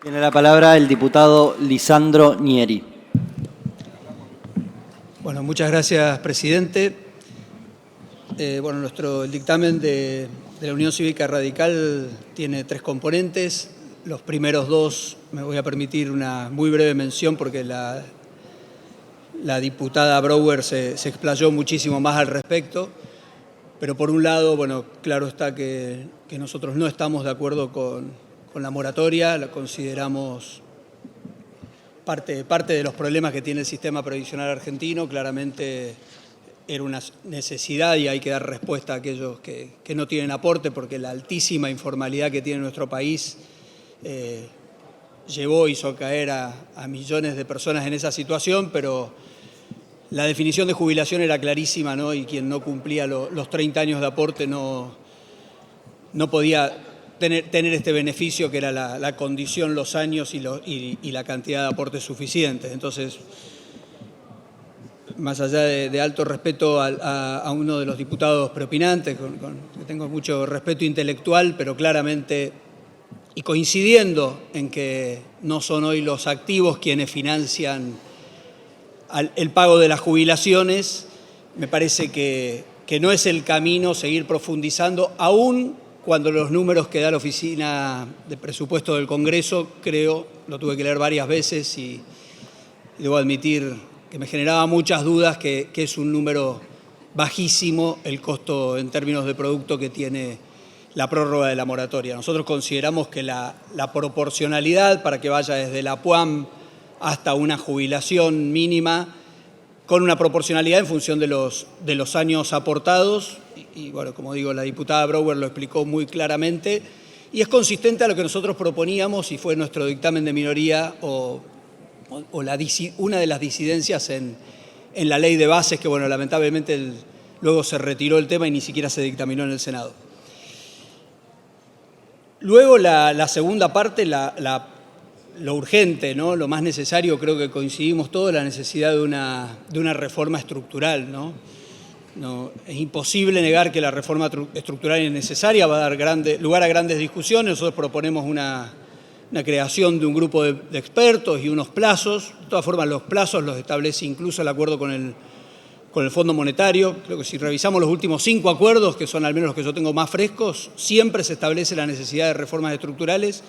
Tiene la palabra el diputado Lisandro Nieri. Bueno, muchas gracias, presidente. El dictamen de la Unión Cívica Radical tiene tres componentes. Los primeros dos me voy a permitir una muy breve mención porque la diputada Brouwer se explayó muchísimo más al respecto. Pero por un lado, claro está que nosotros no estamos de acuerdo con la moratoria, la consideramos parte de los problemas que tiene el sistema previsional argentino. Claramente era una necesidad y hay que dar respuesta a aquellos que no tienen aporte, porque la altísima informalidad que tiene nuestro país hizo caer a millones de personas en esa situación, pero la definición de jubilación era clarísima, ¿no? Y quien no cumplía los 30 años de aporte no podía tener este beneficio, que era la condición, los años y la cantidad de aportes suficientes. Entonces, más allá de alto respeto a uno de los diputados preopinantes, que tengo mucho respeto intelectual, pero claramente, y coincidiendo en que no son hoy los activos quienes financian el pago de las jubilaciones, me parece que no es el camino seguir profundizando, aún cuando los números que da la Oficina de Presupuesto del Congreso, lo tuve que leer varias veces y debo admitir que me generaba muchas dudas, que es un número bajísimo el costo en términos de producto que tiene la prórroga de la moratoria. Nosotros consideramos que la proporcionalidad para que vaya desde la PUAM hasta una jubilación mínima, con una proporcionalidad en función de los años aportados, y como digo, la diputada Brouwer lo explicó muy claramente, y es consistente a lo que nosotros proponíamos y fue nuestro dictamen de minoría una de las disidencias en la ley de bases, que lamentablemente luego se retiró el tema y ni siquiera se dictaminó en el Senado. Luego la segunda parte, lo urgente, ¿no? Lo más necesario, creo que coincidimos todos, la necesidad de una reforma estructural, ¿no? Es imposible negar que la reforma estructural es necesaria, va a dar lugar a grandes discusiones. Nosotros proponemos una creación de un grupo de expertos y unos plazos. De todas formas, los plazos los establece incluso el acuerdo con el Fondo Monetario. Creo que si revisamos los últimos 5 acuerdos, que son al menos los que yo tengo más frescos, siempre se establece la necesidad de reformas estructurales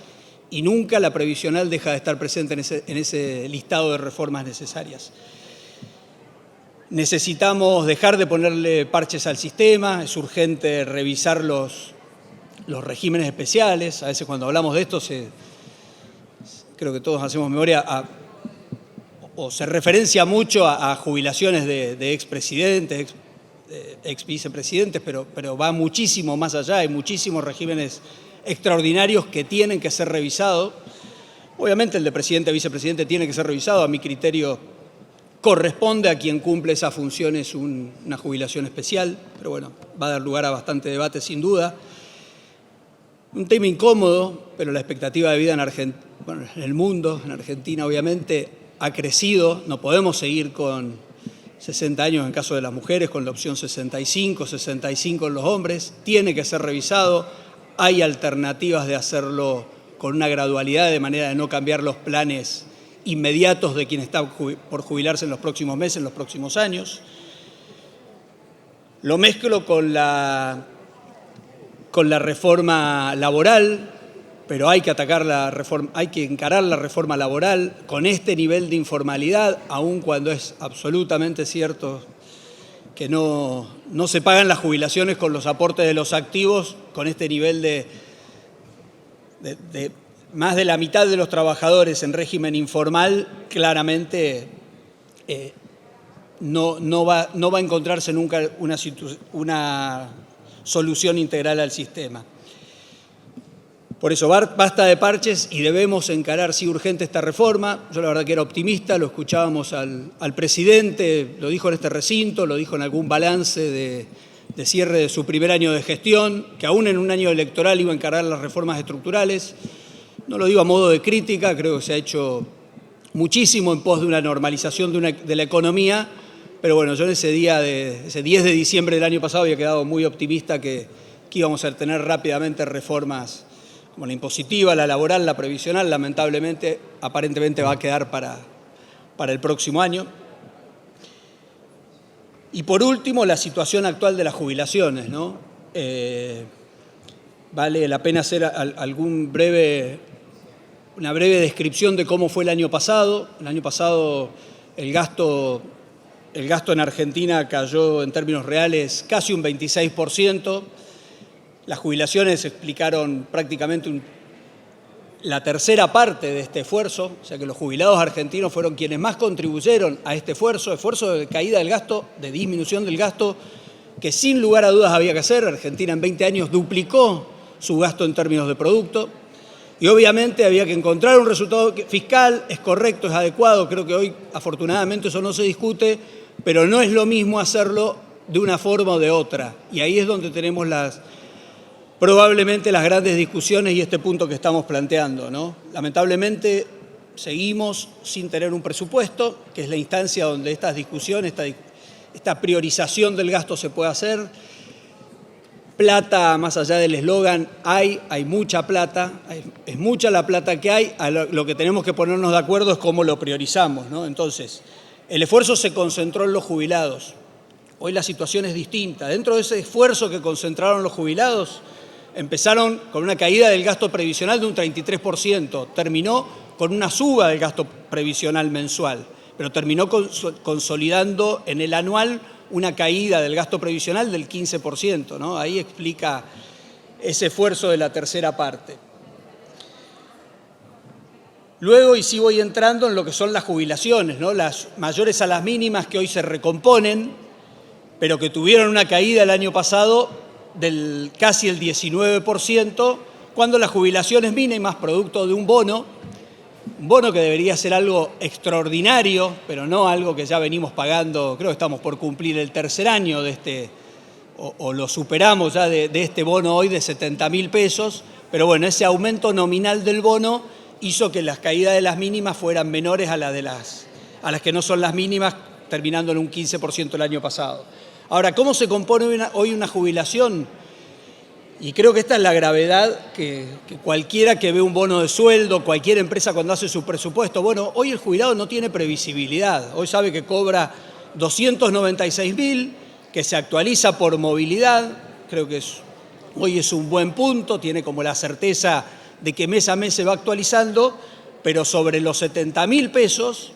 y nunca la previsional deja de estar presente en ese listado de reformas necesarias. Necesitamos dejar de ponerle parches al sistema, es urgente revisar los regímenes especiales. A veces cuando hablamos de esto, creo que todos hacemos memoria, o se referencia mucho a jubilaciones de expresidentes, ex vicepresidentes, pero va muchísimo más allá, hay muchísimos regímenes extraordinarios que tienen que ser revisados. Obviamente el de presidente, vicepresidente tiene que ser revisado. A mi criterio corresponde a quien cumple esas funciones una jubilación especial, pero va a dar lugar a bastante debate sin duda. Un tema incómodo, pero la expectativa de vida en el mundo, en Argentina obviamente, ha crecido. No podemos seguir con 60 años en caso de las mujeres, con la opción 65 en los hombres. Tiene que ser revisado. Hay alternativas de hacerlo con una gradualidad, de manera de no cambiar los planes inmediatos de quien está por jubilarse en los próximos meses, en los próximos años. Lo mezclo con la reforma laboral, pero hay que encarar la reforma laboral con este nivel de informalidad, aun cuando es absolutamente cierto que no se pagan las jubilaciones con los aportes de los activos. Con este nivel de más de la mitad de los trabajadores en régimen informal, claramente no va a encontrarse nunca una solución integral al sistema. Por eso basta de parches y debemos encarar, sí, urgente esta reforma. Yo la verdad que era optimista, lo escuchábamos al presidente, lo dijo en este recinto, lo dijo en algún balance de cierre de su primer año de gestión, que aún en un año electoral iba a encarar las reformas estructurales. No lo digo a modo de crítica, creo que se ha hecho muchísimo en pos de una normalización de la economía, pero yo en ese 10 de diciembre del año pasado había quedado muy optimista que íbamos a tener rápidamente reformas como la impositiva, la laboral, la previsional, lamentablemente, aparentemente va a quedar para el próximo año. Y por último, la situación actual de las jubilaciones, ¿no? Vale la pena hacer una breve descripción de cómo fue el año pasado. El año pasado el gasto en Argentina cayó en términos reales casi un 26%. Las jubilaciones explicaron prácticamente la tercera parte de este esfuerzo, o sea que los jubilados argentinos fueron quienes más contribuyeron a este esfuerzo de caída del gasto, de disminución del gasto, que sin lugar a dudas había que hacer. Argentina en 20 años duplicó su gasto en términos de producto y obviamente había que encontrar un resultado fiscal, es correcto, es adecuado, creo que hoy afortunadamente eso no se discute, pero no es lo mismo hacerlo de una forma o de otra, y ahí es donde tenemos probablemente las grandes discusiones y este punto que estamos planteando, ¿no? Lamentablemente seguimos sin tener un presupuesto, que es la instancia donde estas discusiones, esta priorización del gasto se puede hacer. Plata, más allá del eslogan, hay mucha plata, es mucha la plata que hay, lo que tenemos que ponernos de acuerdo es cómo lo priorizamos, ¿no? Entonces, el esfuerzo se concentró en los jubilados. Hoy la situación es distinta. Dentro de ese esfuerzo que concentraron los jubilados, empezaron con una caída del gasto previsional de un 33%, terminó con una suba del gasto previsional mensual, pero terminó consolidando en el anual una caída del gasto previsional del 15%, ¿no? Ahí explica ese esfuerzo de la tercera parte. Luego, y sí voy entrando en lo que son las jubilaciones, ¿no? Las mayores a las mínimas que hoy se recomponen, pero que tuvieron una caída el año pasado del casi el 19%, cuando las jubilaciones mínimas, producto de un bono que debería ser algo extraordinario, pero no algo que ya venimos pagando, creo que estamos por cumplir el tercer año de este, o lo superamos ya de este bono hoy de 70.000 pesos, pero bueno, ese aumento nominal del bono hizo que las caídas de las mínimas fueran menores a las que no son las mínimas, terminando en un 15% el año pasado. Ahora, ¿cómo se compone hoy una jubilación? Y creo que esta es la gravedad que cualquiera que ve un bono de sueldo, cualquier empresa cuando hace su presupuesto, bueno, hoy el jubilado no tiene previsibilidad. Hoy sabe que cobra 296.000, que se actualiza por movilidad. Creo que hoy es un buen punto, tiene como la certeza de que mes a mes se va actualizando, pero sobre los 70.000 pesos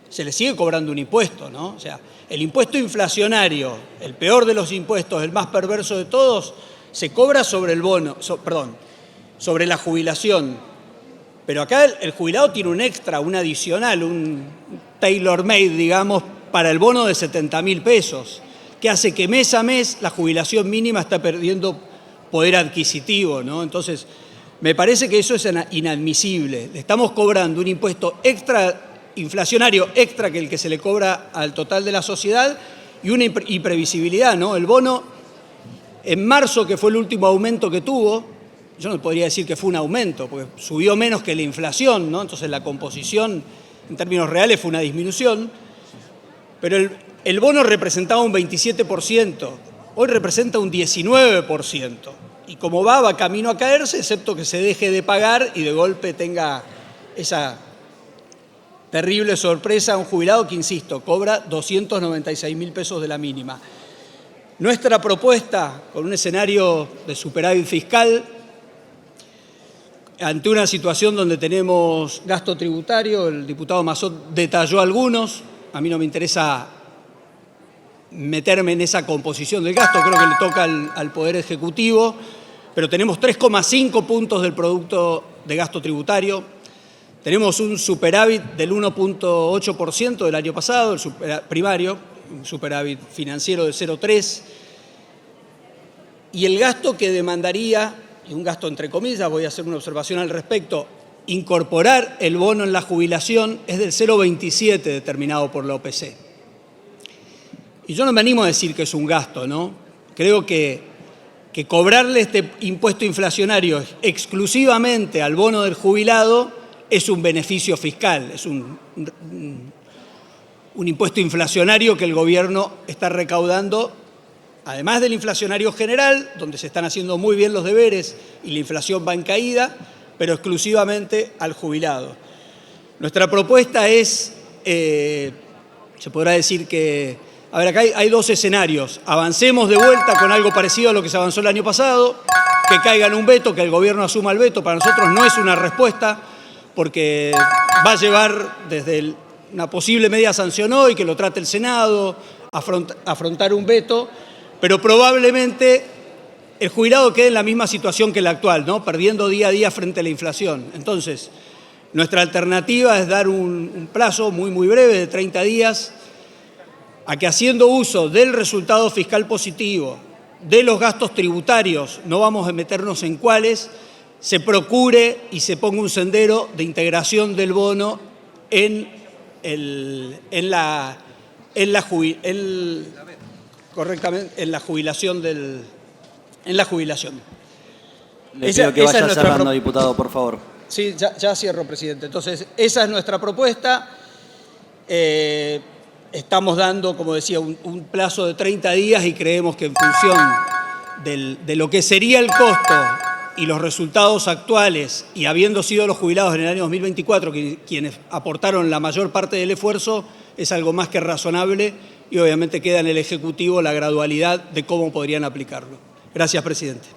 se le sigue cobrando un impuesto, ¿no? O sea, el impuesto inflacionario, el peor de los impuestos, el más perverso de todos, se cobra sobre el bono, sobre la jubilación. Pero acá el jubilado tiene un extra, un adicional, un tailor-made, digamos, para el bono de 70.000 pesos, que hace que mes a mes la jubilación mínima está perdiendo poder adquisitivo, ¿no? Entonces, me parece que eso es inadmisible. Le estamos cobrando un impuesto extra, inflacionario extra que el que se le cobra al total de la sociedad y una imprevisibilidad, ¿no? El bono, en marzo, que fue el último aumento que tuvo, yo no podría decir que fue un aumento, porque subió menos que la inflación, ¿no? Entonces la composición en términos reales fue una disminución, pero el bono representaba un 27%, hoy representa un 19%, y como va camino a caerse, excepto que se deje de pagar y de golpe tenga esa terrible sorpresa a un jubilado que, insisto, cobra 296.000 pesos de la mínima. Nuestra propuesta, con un escenario de superávit fiscal, ante una situación donde tenemos gasto tributario, el diputado Mazot detalló algunos, a mí no me interesa meterme en esa composición del gasto, creo que le toca al Poder Ejecutivo, pero tenemos 3,5 puntos del producto de gasto tributario, tenemos un superávit del 1,8% del año pasado, el primario, un superávit financiero de 0,3%, y el gasto que demandaría, y un gasto entre comillas, voy a hacer una observación al respecto, incorporar el bono en la jubilación es del 0,27 determinado por la OPC. Y yo no me animo a decir que es un gasto, ¿no? Creo que cobrarle este impuesto inflacionario exclusivamente al bono del jubilado es un beneficio fiscal, es un impuesto inflacionario que el gobierno está recaudando además del inflacionario general, donde se están haciendo muy bien los deberes y la inflación va en caída, pero exclusivamente al jubilado. Nuestra propuesta es, se podrá decir que, a ver, acá hay dos escenarios. Avancemos de vuelta con algo parecido a lo que se avanzó el año pasado, que caiga en un veto, que el gobierno asuma el veto. Para nosotros no es una respuesta, porque va a llevar desde una posible media sanción hoy, que lo trate el Senado, afrontar un veto, pero probablemente el jubilado quede en la misma situación que la actual, ¿no? Perdiendo día a día frente a la inflación. Entonces, nuestra alternativa es dar un plazo muy breve de 30 días a que, haciendo uso del resultado fiscal positivo, de los gastos tributarios, no vamos a meternos en cuáles, se procure y se ponga un sendero de integración del bono en la jubilación. Le pido que vaya cerrando, diputado, por favor. Sí, ya cierro, presidente. Entonces, esa es nuestra propuesta. Estamos dando, como decía, un plazo de 30 días y creemos que en función de lo que sería el costo y los resultados actuales, y habiendo sido los jubilados en el año 2024 quienes aportaron la mayor parte del esfuerzo, es algo más que razonable y obviamente queda en el Ejecutivo la gradualidad de cómo podrían aplicarlo. Gracias, presidente.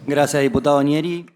Gracias, diputado Nieri.